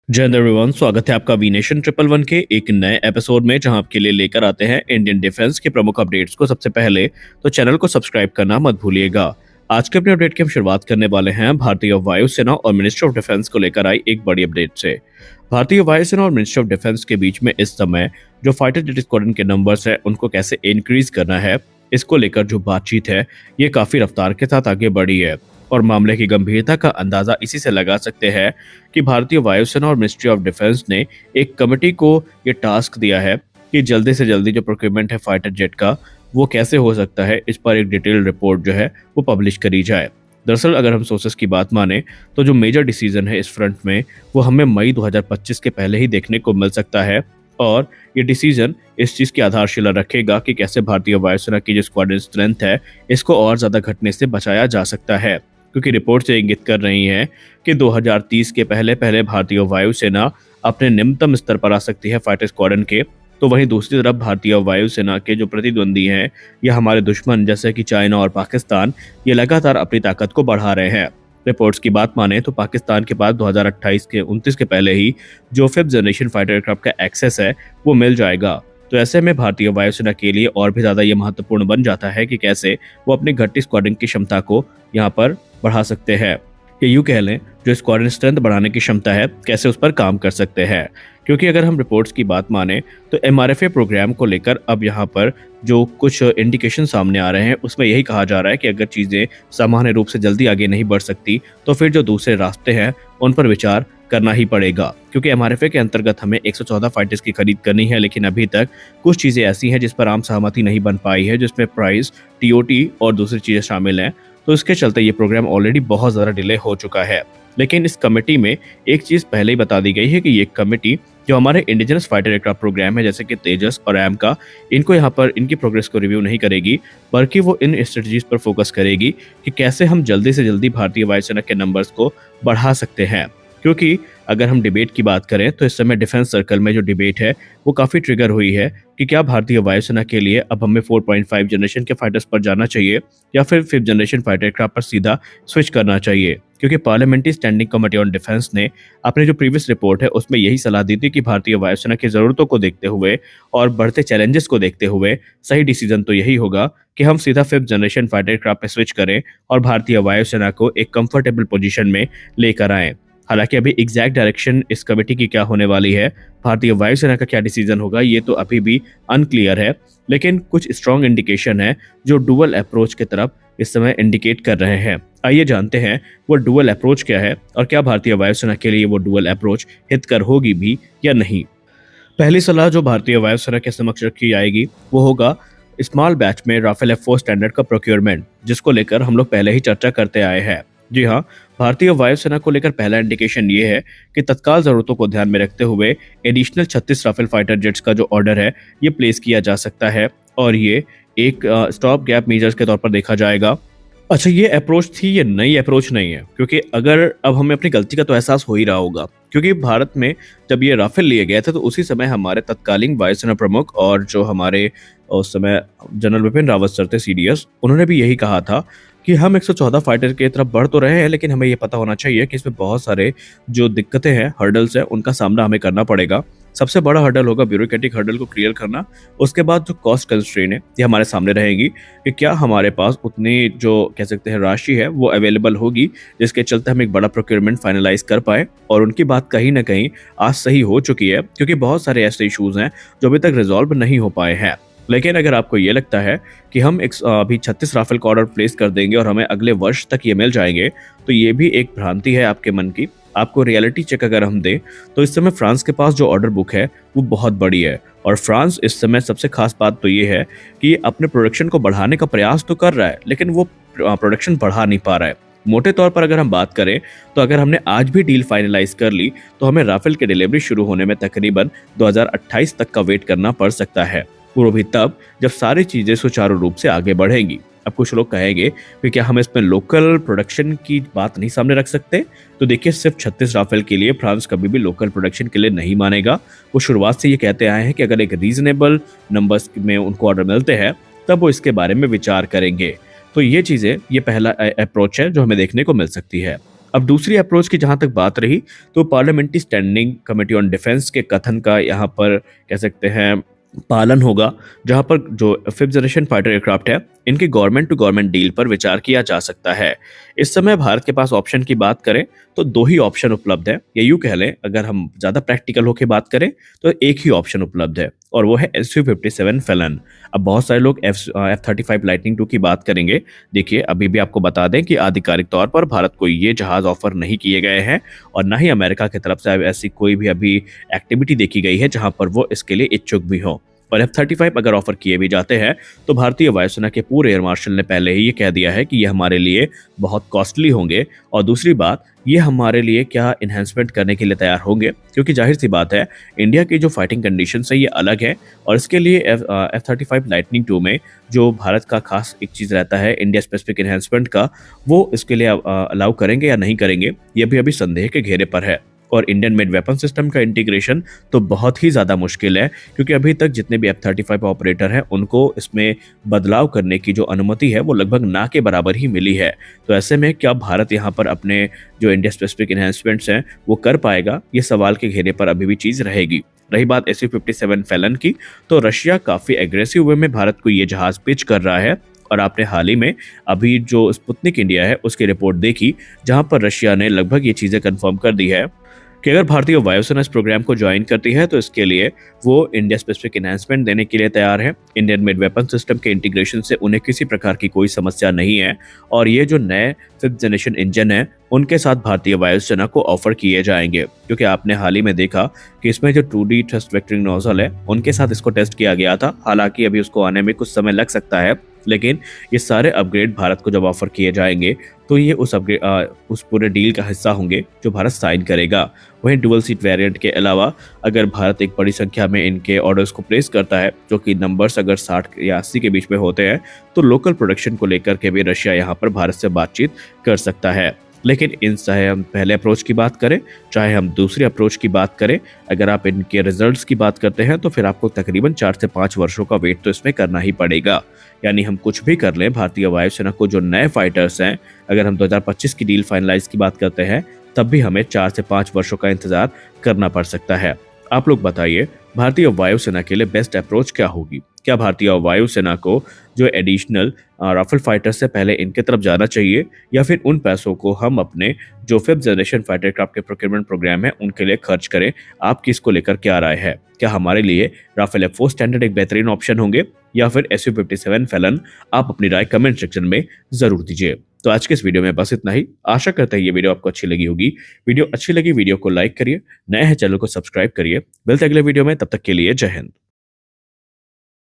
जय हिंद एवरीवन, स्वागत है आपका वी नेशन ट्रिपल वन के एक नए एपिसोड में, जहां आपके लिए लेकर आते हैं इंडियन डिफेंस के प्रमुख अपडेट्स को सबसे पहले। तो चैनल को सब्सक्राइब करना मत भूलिएगा। आज के अपने अपडेट की हम शुरुआत करने वाले हैं भारतीय वायुसेना और मिनिस्ट्री ऑफ डिफेंस को लेकर आई एक बड़ी अपडेट से। भारतीय वायुसेना और मिनिस्ट्री ऑफ डिफेंस के बीच में इस समय जो फाइटर जेट स्क्वाड्रन के नंबर्स है उनको कैसे इंक्रीज करना है, इसको लेकर जो बातचीत है ये काफी रफ्तार के साथ आगे बढ़ी है। और मामले की गंभीरता का अंदाजा इसी से लगा सकते हैं कि भारतीय वायुसेना और मिनिस्ट्री ऑफ डिफेंस ने एक कमेटी को ये टास्क दिया है कि जल्दी से जल्दी जो प्रोक्योरमेंट है फाइटर जेट का वो कैसे हो सकता है, इस पर एक डिटेल रिपोर्ट जो है वो पब्लिश करी जाए। दरअसल अगर हम सोर्सेस की बात माने तो जो मेजर डिसीजन है इस फ्रंट में वो हमें मई 2025 के पहले ही देखने को मिल सकता है। और ये डिसीजन इस चीज की आधारशिला रखेगा कि कैसे भारतीय वायुसेना की जो स्क्वाड्रन स्ट्रेंथ है इसको और ज्यादा घटने से बचाया जा सकता है, क्योंकि रिपोर्ट से इंगित कर रही हैं कि 2030 के पहले पहले भारतीय वायुसेना अपने निम्नतम स्तर पर आ सकती है फाइटर स्क्वाड्रन के। तो वहीं दूसरी तरफ भारतीय वायुसेना के जो प्रतिद्वंदी हैं या हमारे दुश्मन जैसे कि चाइना और पाकिस्तान, ये लगातार अपनी ताकत को बढ़ा रहे हैं। रिपोर्ट्स की बात माने तो पाकिस्तान के पास 2028 के 29 के पहले ही जो 5th जनरेशन फाइटर एयरक्राफ्ट का एक्सेस है वो मिल जाएगा। तो ऐसे में भारतीय वायुसेना के लिए और भी ज्यादा ये महत्वपूर्ण बन जाता है कि कैसे वो अपनी घटती स्क्वाड्रन की क्षमता को यहाँ पर बढ़ा सकते हैं, या यूं कह लें जो स्क्वाड्रन स्ट्रेंथ बढ़ाने की क्षमता है कैसे उस पर काम कर सकते हैं। क्योंकि अगर हम रिपोर्ट्स की बात माने तो एमआरएफए प्रोग्राम को लेकर अब यहाँ पर जो कुछ इंडिकेशन सामने आ रहे हैं उसमें यही कहा जा रहा है कि अगर चीज़ें सामान्य रूप से जल्दी आगे नहीं बढ़ सकती तो फिर जो दूसरे रास्ते हैं उन पर विचार करना ही पड़ेगा। क्योंकि एमआरएफए के अंतर्गत हमें 114 फाइटर्स की खरीद करनी है, लेकिन अभी तक कुछ चीज़ें ऐसी हैं जिस पर आम सहमति नहीं बन पाई है, जिसमें प्राइस, टीओटी और दूसरी चीज़ें शामिल हैं। तो इसके चलते ये प्रोग्राम ऑलरेडी बहुत ज़्यादा डिले हो चुका है। लेकिन इस कमेटी में एक चीज़ पहले ही बता दी गई है कि ये कमेटी जो हमारे इंडिजिनस फाइटर एयरक्राफ्ट प्रोग्राम है जैसे कि तेजस और एम का, इनको यहाँ पर इनकी प्रोग्रेस को रिव्यू नहीं करेगी, बल्कि वो इन स्ट्रेटजीज पर फोकस करेगी कि कैसे हम जल्दी से जल्दी भारतीय वायुसेना के नंबर्स को बढ़ा सकते हैं। क्योंकि अगर हम डिबेट की बात करें तो इस समय डिफेंस सर्कल में जो डिबेट है वो काफ़ी ट्रिगर हुई है कि क्या भारतीय वायुसेना के लिए अब हमें 4.5 जनरेशन के फाइटर्स पर जाना चाहिए या फिर 5th जनरेशन फाइटर एयरक्राफ्ट पर सीधा स्विच करना चाहिए। क्योंकि parliamentary standing committee on defence ने अपने जो प्रीवियस रिपोर्ट है उसमें यही सलाह दी थी कि भारतीय वायुसेना की ज़रूरतों को देखते हुए और बढ़ते चैलेंजेस को देखते हुए सही डिसीजन तो यही होगा कि हम सीधा 5th जनरेशन फाइटर एयरक्राफ्ट पर स्विच करें और भारतीय वायुसेना को एक कंफर्टेबल पोजीशन में लेकर आएं। हालांकि अभी एग्जैक्ट डायरेक्शन इस कमेटी की क्या होने वाली है, भारतीय वायुसेना का क्या डिसीजन होगा, ये तो अभी भी अनक्लियर है। लेकिन कुछ स्ट्रॉन्ग इंडिकेशन है जो डुअल अप्रोच की तरफ इस समय इंडिकेट कर रहे हैं। आइए जानते हैं वो डुअल अप्रोच क्या है और क्या भारतीय वायुसेना के लिए वो डुअल अप्रोच हितकर होगी भी या नहीं। पहली सलाह जो भारतीय वायुसेना के समक्ष रखी जाएगी वो होगा स्मॉल बैच में राफेल F4 स्टैंडर्ड का प्रोक्योरमेंट, जिसको लेकर हम लोग पहले ही चर्चा करते आए हैं। जी हाँ, भारतीय वायुसेना को लेकर पहला इंडिकेशन ये है कि तत्काल जरूरतों को ध्यान में रखते हुए एडिशनल 36 राफेल फाइटर जेट्स का जो ऑर्डर है ये प्लेस किया जा सकता है, और ये एक स्टॉप गैप मेजर्स के तौर पर देखा जाएगा। अच्छा, ये अप्रोच थी, ये नई अप्रोच नहीं है, क्योंकि अगर अब हमें अपनी गलती का तो एहसास हो ही रहा होगा, क्योंकि भारत में जब ये राफेल लिए गए थे तो उसी समय हमारे तत्कालीन वायुसेना प्रमुख और जो हमारे उस समय जनरल बिपिन रावत सर थे CDS, उन्होंने भी यही कहा था कि हम 114 फाइटर की तरफ बढ़ तो रहे हैं, लेकिन हमें ये पता होना चाहिए कि इसमें बहुत सारे जो दिक्कतें हैं, हर्डल्स हैं, उनका सामना हमें करना पड़ेगा। सबसे बड़ा हर्डल होगा ब्यूरोक्रेटिक हर्डल को क्लियर करना। उसके बाद जो कॉस्ट कंस्ट्रेन है ये हमारे सामने रहेगी कि क्या हमारे पास उतनी जो कह सकते हैं राशि है वो अवेलेबल होगी जिसके चलते हम एक बड़ा प्रोक्योरमेंट फाइनलाइज कर पाए। और उनकी बात कहीं ना कहीं आज सही हो चुकी है, क्योंकि बहुत सारे ऐसे इशूज हैं जो अभी तक रिजॉल्व नहीं हो पाए हैं। लेकिन अगर आपको ये लगता है कि हम अभी 36 राफेल का ऑर्डर प्लेस कर देंगे और हमें अगले वर्ष तक ये मिल जाएंगे, तो ये भी एक भ्रांति है आपके मन की। आपको रियलिटी चेक अगर हम दें तो इस समय फ्रांस के पास जो ऑर्डर बुक है वो बहुत बड़ी है, और फ्रांस इस समय सबसे खास बात तो ये है कि अपने प्रोडक्शन को बढ़ाने का प्रयास तो कर रहा है, लेकिन वो प्रोडक्शन बढ़ा नहीं पा रहा है। मोटे तौर पर अगर हम बात करें तो अगर हमने आज भी डील फाइनलाइज कर ली तो हमें राफेल की डिलीवरी शुरू होने में तकरीबन 2028 तक का वेट करना पड़ सकता है, वो भी तब जब सारी चीजें सुचारू रूप से आगे बढ़ेंगी। अब कुछ लोग कहेंगे कि क्या हम इसमें लोकल प्रोडक्शन की बात नहीं सामने रख सकते? तो देखिए, सिर्फ 36 राफेल के लिए फ्रांस कभी भी लोकल प्रोडक्शन के लिए नहीं मानेगा। वो शुरुआत से ये कहते आए हैं कि अगर एक रीजनेबल नंबर्स में उनको ऑर्डर मिलते हैं तब वो इसके बारे में विचार करेंगे। तो ये चीजें, ये पहला अप्रोच है जो हमें देखने को मिल सकती है। अब दूसरी अप्रोच की जहाँ तक बात रही, तो parliamentary standing committee on defence के कथन का यहाँ पर कह सकते हैं पालन होगा, जहाँ पर जो फिफ्थ जनरेशन फाइटर एयरक्राफ्ट है, इनकी गवर्नमेंट टू गवर्नमेंट डील पर विचार किया जा सकता है। इस समय भारत के पास ऑप्शन की बात करें तो 2 ही ऑप्शन उपलब्ध है, या यूँ कह लें अगर हम ज़्यादा प्रैक्टिकल होके बात करें तो एक ही ऑप्शन उपलब्ध है और वो है SU-57 फैलन। अब बहुत सारे लोग F-35 लाइटनिंग II की बात करेंगे। देखिए, अभी भी आपको बता दें कि आधिकारिक तौर पर भारत को ये जहाज़ ऑफ़र नहीं किए गए हैं और ना ही अमेरिका की तरफ से ऐसी कोई भी अभी एक्टिविटी देखी गई है जहाँ पर वो इसके लिए इच्छुक भी हों। और F-35 अगर ऑफर किए भी जाते हैं तो भारतीय वायुसेना के पूर्व एयर मार्शल ने पहले ही ये कह दिया है कि ये हमारे लिए बहुत कॉस्टली होंगे और दूसरी बात, ये हमारे लिए क्या इन्हेंसमेंट करने के लिए तैयार होंगे, क्योंकि जाहिर सी बात है इंडिया की जो फाइटिंग कंडीशंस है ये अलग है और इसके लिए F-35 लाइटनिंग II में जो भारत का खास एक चीज़ रहता है इंडिया स्पेसिफिक इन्हेंसमेंट का, वो इसके लिए अलाउ करेंगे या नहीं करेंगे, ये भी अभी संदेह के घेरे पर है। और इंडियन मेड वेपन सिस्टम का इंटीग्रेशन तो बहुत ही ज़्यादा मुश्किल है, क्योंकि अभी तक जितने भी F-35 ऑपरेटर हैं उनको इसमें बदलाव करने की जो अनुमति है वो लगभग ना के बराबर ही मिली है। तो ऐसे में क्या भारत यहाँ पर अपने जो इंडिया स्पेसिफिक इन्हेंसमेंट्स हैं वो कर पाएगा, ये सवाल के घेरे पर अभी भी चीज़ रहेगी। रही बात SU-57 फैलन की, तो रशिया काफ़ी एग्रेसिव वे में भारत को ये जहाज़ पिच कर रहा है और आपने हाल ही में अभी जो स्पुतनिक इंडिया है उसकी रिपोर्ट देखी, जहां पर रशिया ने लगभग ये चीज़ें कंफर्म कर दी है कि अगर भारतीय वायुसेना इस प्रोग्राम को ज्वाइन करती है तो इसके लिए वो इंडिया स्पेसिफिक एनहांसमेंट देने के लिए तैयार है। इंडियन मेड वेपन सिस्टम के इंटीग्रेशन से उन्हें किसी प्रकार की कोई समस्या नहीं है और ये जो नए फिफ्थ जनरेशन इंजन है उनके साथ भारतीय वायुसेना को ऑफर किए जाएंगे, क्योंकि आपने हाल ही में देखा कि इसमें जो 2D थ्रस्ट वेक्टरिंग नोजल है उनके साथ इसको टेस्ट किया गया था। हालांकि अभी उसको आने में कुछ समय लग सकता है, लेकिन ये सारे अपग्रेड भारत को जब ऑफर किए जाएंगे तो ये उस पूरे डील का हिस्सा होंगे जो भारत साइन करेगा। वहीं डुअल सीट वेरिएंट के अलावा अगर भारत एक बड़ी संख्या में इनके ऑर्डर्स को प्लेस करता है, जो कि नंबर्स अगर 60 या 80 के बीच में होते हैं, तो लोकल प्रोडक्शन को लेकर के भी रशिया यहाँ पर भारत से बातचीत कर सकता है। लेकिन इन चाहे हम पहले अप्रोच की बात करें, चाहे हम दूसरी अप्रोच की बात करें, अगर आप इनके रिजल्ट्स की बात करते हैं तो फिर आपको तकरीबन 4 से 5 वर्षों का वेट तो इसमें करना ही पड़ेगा। यानी हम कुछ भी कर लें, भारतीय वायुसेना को जो नए फाइटर्स हैं, अगर हम 2025 की डील फाइनलाइज की बात करते हैं तब भी हमें 4 से 5 वर्षों का इंतजार करना पड़ सकता है। आप लोग बताइए, भारतीय वायुसेना के लिए बेस्ट अप्रोच क्या होगी? क्या भारतीय वायुसेना को जो एडिशनल राफेल फाइटर से पहले इनके तरफ जाना चाहिए, या फिर उन पैसों को हम अपने जो फिफ्थ जनरेशन फाइटर क्राफ्ट के प्रोक्योरमेंट प्रोग्राम है उनके लिए खर्च करें? आपकी इसको लेकर क्या राय है? क्या हमारे लिए राफेल F4 स्टैंडर्ड एक बेहतरीन ऑप्शन होंगे या फिर SU-57 फैलन? आप अपनी राय कमेंट सेक्शन में जरूर दीजिए। तो आज के इस वीडियो में बस इतना ही। आशा करते हैं ये वीडियो आपको अच्छी लगी होगी। वीडियो अच्छी लगी वीडियो को लाइक करिए, नए हैं चैनल को सब्सक्राइब करिए। मिलते हैं अगले वीडियो में, तब तक के लिए जय हिंद।